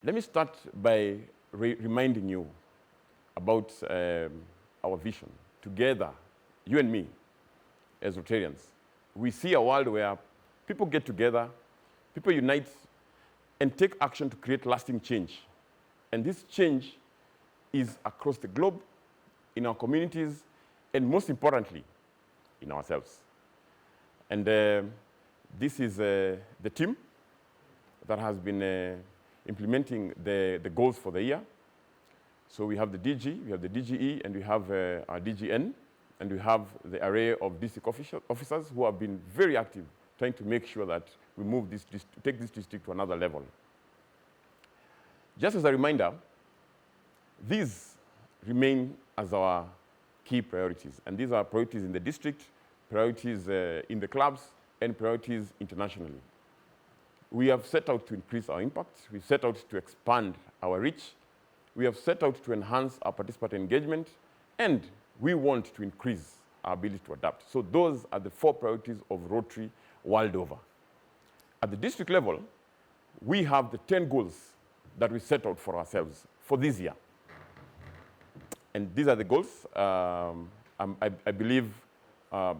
Let me start by reminding you about our vision. Together, you and me, as Rotarians, we see a world where people get together, people unite, and take action to create lasting change. And this change is across the globe, in our communities, and most importantly, in ourselves. And this is the team that has been implementing the goals for the year. So we have the DG, we have the DGE, and we have our DGN, and we have the array of district officers who have been very active, trying to make sure that we move this, take this district to another level. Just as a reminder, these remain as our key priorities, and these are priorities in the district, priorities in the clubs, and priorities internationally. We have set out to increase our impact, we've set out to expand our reach, we have set out to enhance our participant engagement, and we want to increase our ability to adapt. So those are the 4 priorities of Rotary world over. At the district level, we have the 10 goals that we set out for ourselves for this year. And these are the goals. I believe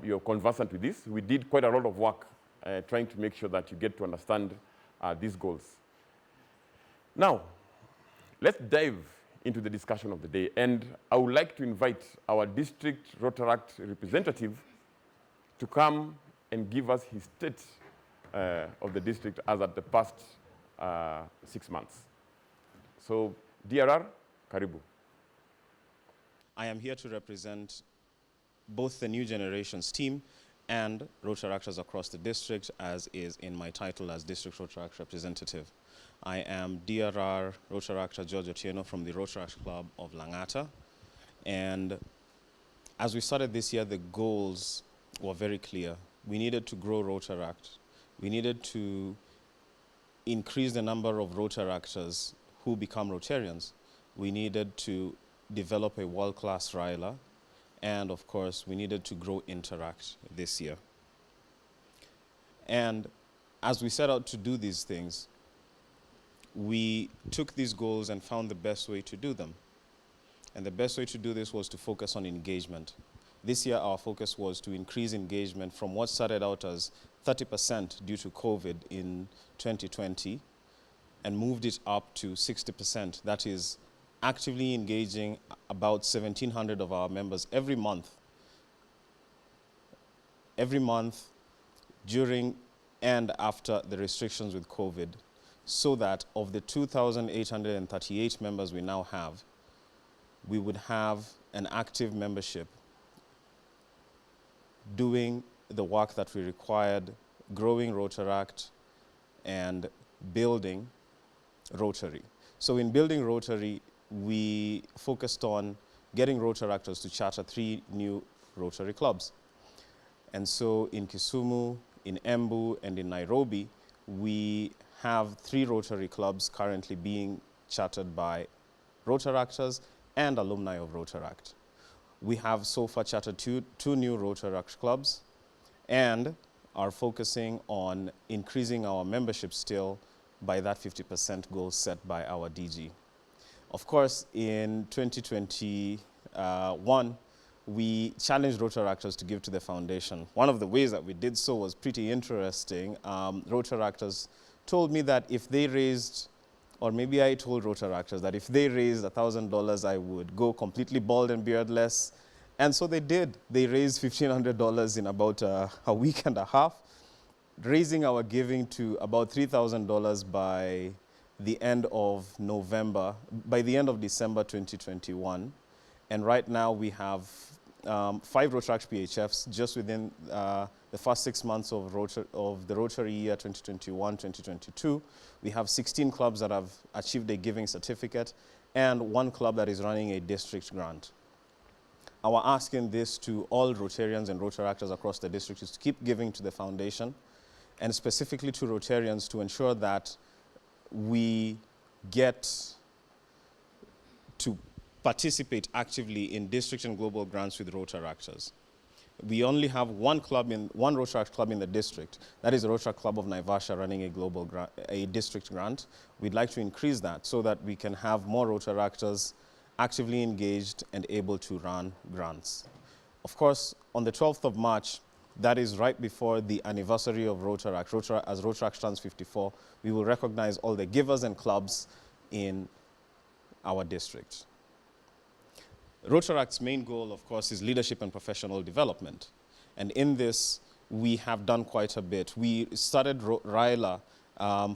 you're conversant with this. We did quite a lot of work trying to make sure that you get to understand these goals. Now, let's dive into the discussion of the day. And I would like to invite our district Rotaract representative to come and give us his state of the district as at the past 6 months. So, DRR, karibu. I am here to represent both the New Generations team and Rotaractors across the district, as is in my title as District Rotaract Representative. I am DRR Rotaractor George Otieno from the Rotaract Club of Langata. And as we started this year, the goals were very clear. We needed to grow Rotaract. We needed to increase the number of Rotaractors who become Rotarians. We needed to develop a world-class RILA, and of course, we needed to grow Interact this year. And as we set out to do these things, we took these goals and found the best way to do them. And the best way to do this was to focus on engagement. This year, our focus was to increase engagement from what started out as 30% due to COVID in 2020 and moved it up to 60%. That is actively engaging about 1,700 of our members every month. Every month during and after the restrictions with COVID, so that of the 2,838 members we now have, we would have an active membership doing the work that we required, growing Rotaract and building Rotary. So in building Rotary, we focused on getting Rotaractors to charter 3 new Rotary clubs. And so in Kisumu, in Embu, and in Nairobi, we have 3 Rotary clubs currently being chartered by Rotaractors and alumni of Rotaract. We have so far chartered two new Rotaract clubs and are focusing on increasing our membership still by that 50% goal set by our DG. Of course, in 2021, we challenged Rotaractors to give to the foundation. One of the ways that we did so was pretty interesting. Rotaractors told me that if they raised, or maybe I told Rotaractors that if they raised $1,000, I would go completely bald and beardless. And so they did. They raised $1,500 in about a week and a half, raising our giving to about $3,000 by the end of December 2021. And right now we have 5 Rotaract PHFs just within the first 6 months of the Rotary year 2021-2022. We have 16 clubs that have achieved a giving certificate and 1 club that is running a district grant. Our ask in this to all Rotarians and Rotaractors across the district is to keep giving to the foundation, and specifically to Rotarians to ensure that we get to participate actively in district and global grants with Rotaractors. We only have one Rotaract club in the district. That is the Rotaract Club of Naivasha running a district grant. We'd like to increase that so that we can have more Rotaractors actively engaged and able to run grants. Of course, on the 12th of March, that is right before the anniversary of Rotaract. As Rotaract turns 54, we will recognize all the givers and clubs in our district. Rotaract's main goal, of course, is leadership and professional development. And in this, we have done quite a bit. We started RILA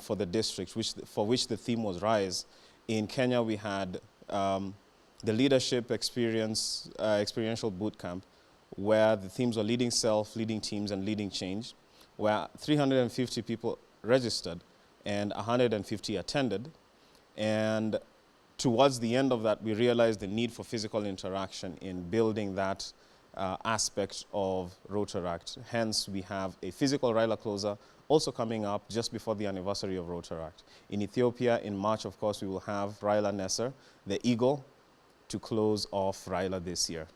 for the district, for which the theme was Rise. In Kenya, we had the leadership experiential boot camp, where the themes were leading self, leading teams, and leading change, where 350 people registered and 150 attended. And towards the end of that, we realized the need for physical interaction in building that aspect of Rotaract. Hence, we have a physical RILA closer also coming up just before the anniversary of Rotaract. In Ethiopia, in March, of course, we will have RILA Nesser, the eagle, to close off RILA this year.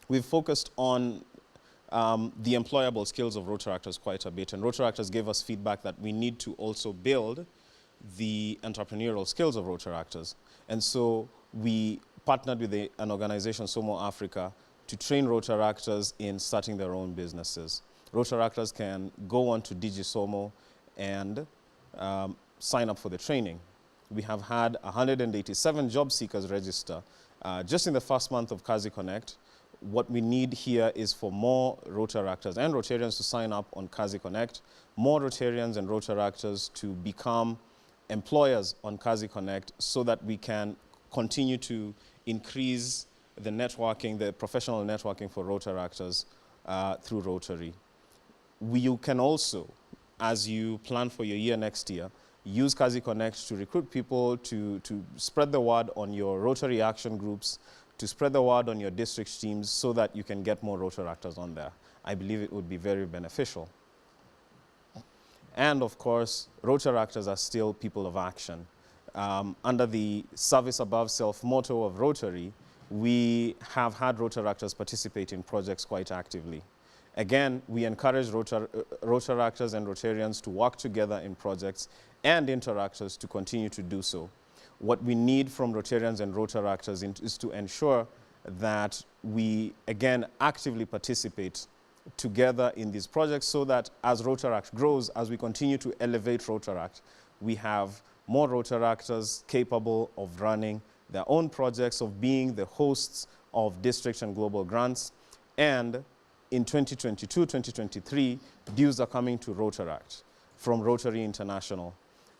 We've focused on the employable skills of Rotaractors quite a bit, and Rotaractors gave us feedback that we need to also build the entrepreneurial skills of Rotaractors. And so we partnered with an organization, Somo Africa, to train Rotaractors in starting their own businesses. Rotaractors can go on to DigiSomo and sign up for the training. We have had 187 job seekers register just in the first month of Kazi Connect. What we need here is for more Rotaractors and Rotarians to sign up on Kazi Connect, more Rotarians and Rotaractors to become employers on Kazi Connect, so that we can continue to increase the networking, the professional networking for Rotaractors through Rotary. You can also, as you plan for your year next year, use Kazi Connect to recruit people, to spread the word on your Rotary action groups, to spread the word on your district teams, so that you can get more Rotaractors on there. I believe it would be very beneficial. And of course, Rotaractors are still people of action. Under the service above self motto of Rotary, we have had Rotaractors participate in projects quite actively. Again, we encourage Rotaractors and Rotarians to work together in projects, and Interactors to continue to do so. What we need from Rotarians and Rotaractors is to ensure that we, again, actively participate together in these projects, so that as Rotaract grows, as we continue to elevate Rotaract, we have more Rotaractors capable of running their own projects, of being the hosts of district and global grants. And in 2022, 2023, dues are coming to Rotaract from Rotary International.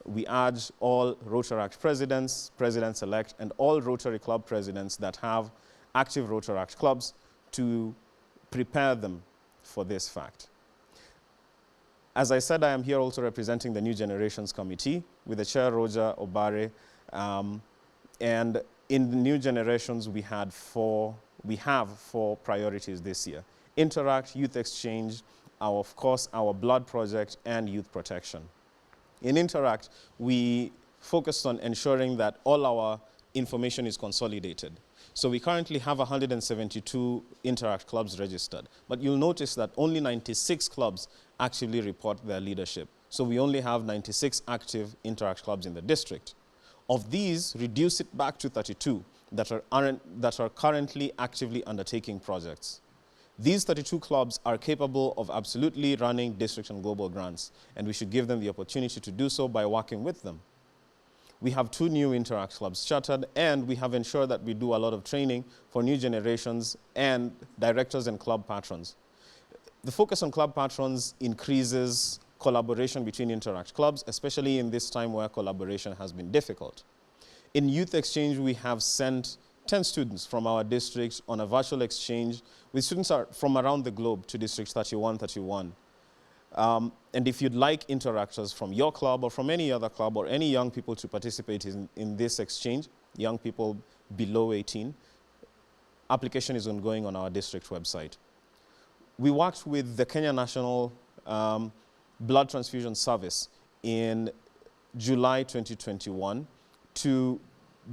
We urge all Rotaract presidents, presidents-elect, and all Rotary Club presidents that have active Rotaract clubs to prepare them for this fact. As I said, I am here also representing the New Generations Committee with the chair, Roger Obare. And in the New Generations, we have four priorities this year: Interact, Youth Exchange, of course, our Blood Project, and Youth Protection. In Interact, we focused on ensuring that all our information is consolidated. So we currently have 172 Interact clubs registered, but you'll notice that only 96 clubs actively report their leadership. So we only have 96 active Interact clubs in the district. Of these, reduce it back to 32 that are currently actively undertaking projects. These 32 clubs are capable of absolutely running district and global grants, and we should give them the opportunity to do so by working with them. We have 2 new Interact clubs chartered, and we have ensured that we do a lot of training for new generations and directors and club patrons. The focus on club patrons increases collaboration between Interact clubs, especially in this time where collaboration has been difficult. In Youth Exchange, we have sent 10 students from our district on a virtual exchange with students from around the globe to District 3131. And if you'd like Interactors from your club or from any other club, or any young people to participate in this exchange, young people below 18, application is ongoing on our district website. We worked with the Kenya National Blood Transfusion Service in July 2021 to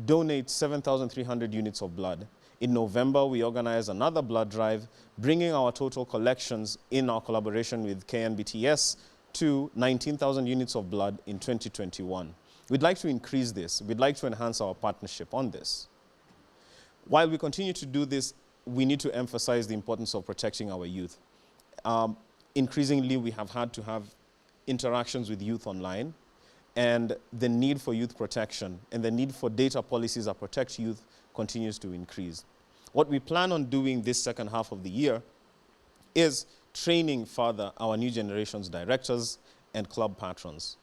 donate 7,300 units of blood. In November, we organized another blood drive, bringing our total collections in our collaboration with KNBTS to 19,000 units of blood in 2021. We'd like to increase this. We'd like to enhance our partnership on this. While we continue to do this, we need to emphasize the importance of protecting our youth. Increasingly, we have had to have interactions with youth online, and the need for youth protection and the need for data policies that protect youth continues to increase. What we plan on doing this second half of the year is training further our new generation's directors and club patrons.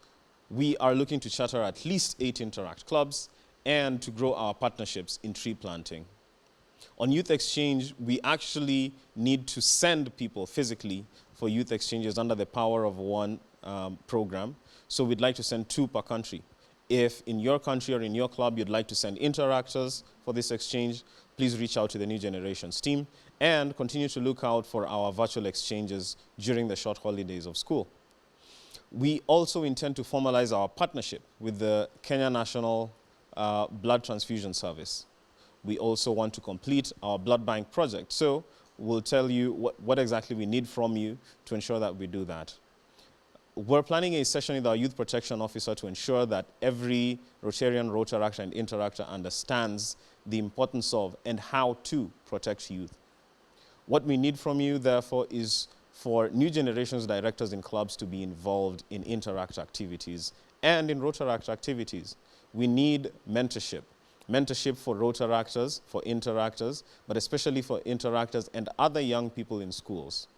We are looking to charter at least 8 Interact clubs and to grow our partnerships in tree planting. On youth exchange, we actually need to send people physically for youth exchanges under the Power of One program. So we'd like to send 2 per country. If in your country or in your club you'd like to send interactors for this exchange, please reach out to the New Generations team and continue to look out for our virtual exchanges during the short holidays of school. We also intend to formalize our partnership with the Kenya National Blood Transfusion Service. We also want to complete our blood bank project. So we'll tell you what exactly we need from you to ensure that we do that. We're planning a session with our youth protection officer to ensure that every Rotarian, Rotaractor, and Interactor understands the importance of and how to protect youth. What we need from you, therefore, is for new generations directors in clubs to be involved in Interact activities and in Rotaract activities. We need mentorship. Mentorship for Rotaractors, for Interactors, but especially for Interactors and other young people in schools.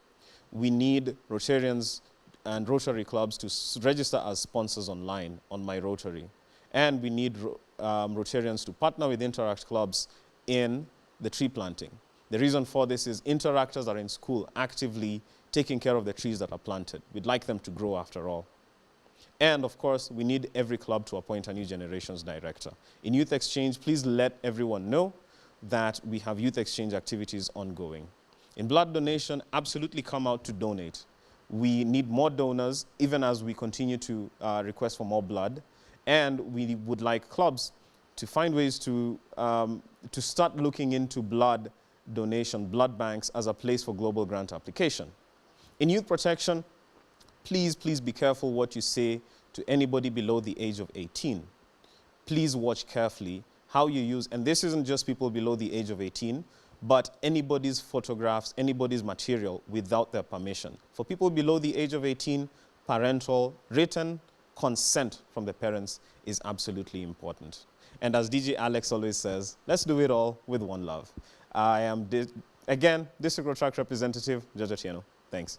We need Rotarians and Rotary clubs to register as sponsors online on My Rotary. And we need Rotarians to partner with Interact clubs in the tree planting. The reason for this is Interactors are in school actively taking care of the trees that are planted. We'd like them to grow after all. And of course, we need every club to appoint a new generations director. In Youth Exchange, please let everyone know that we have youth exchange activities ongoing. In blood donation, absolutely come out to donate. We need more donors, even as we continue to request for more blood. And we would like clubs to find ways to start looking into blood donation, blood banks, as a place for global grant application. In youth protection, please be careful what you say to anybody below the age of 18. Please watch carefully how you use, and this isn't just people below the age of 18, but anybody's photographs, anybody's material without their permission. For people below the age of 18, parental written consent from the parents is absolutely important. And as DJ Alex always says, let's do it all with one love. I am, again, District Rotaract Representative George Otieno. Thanks.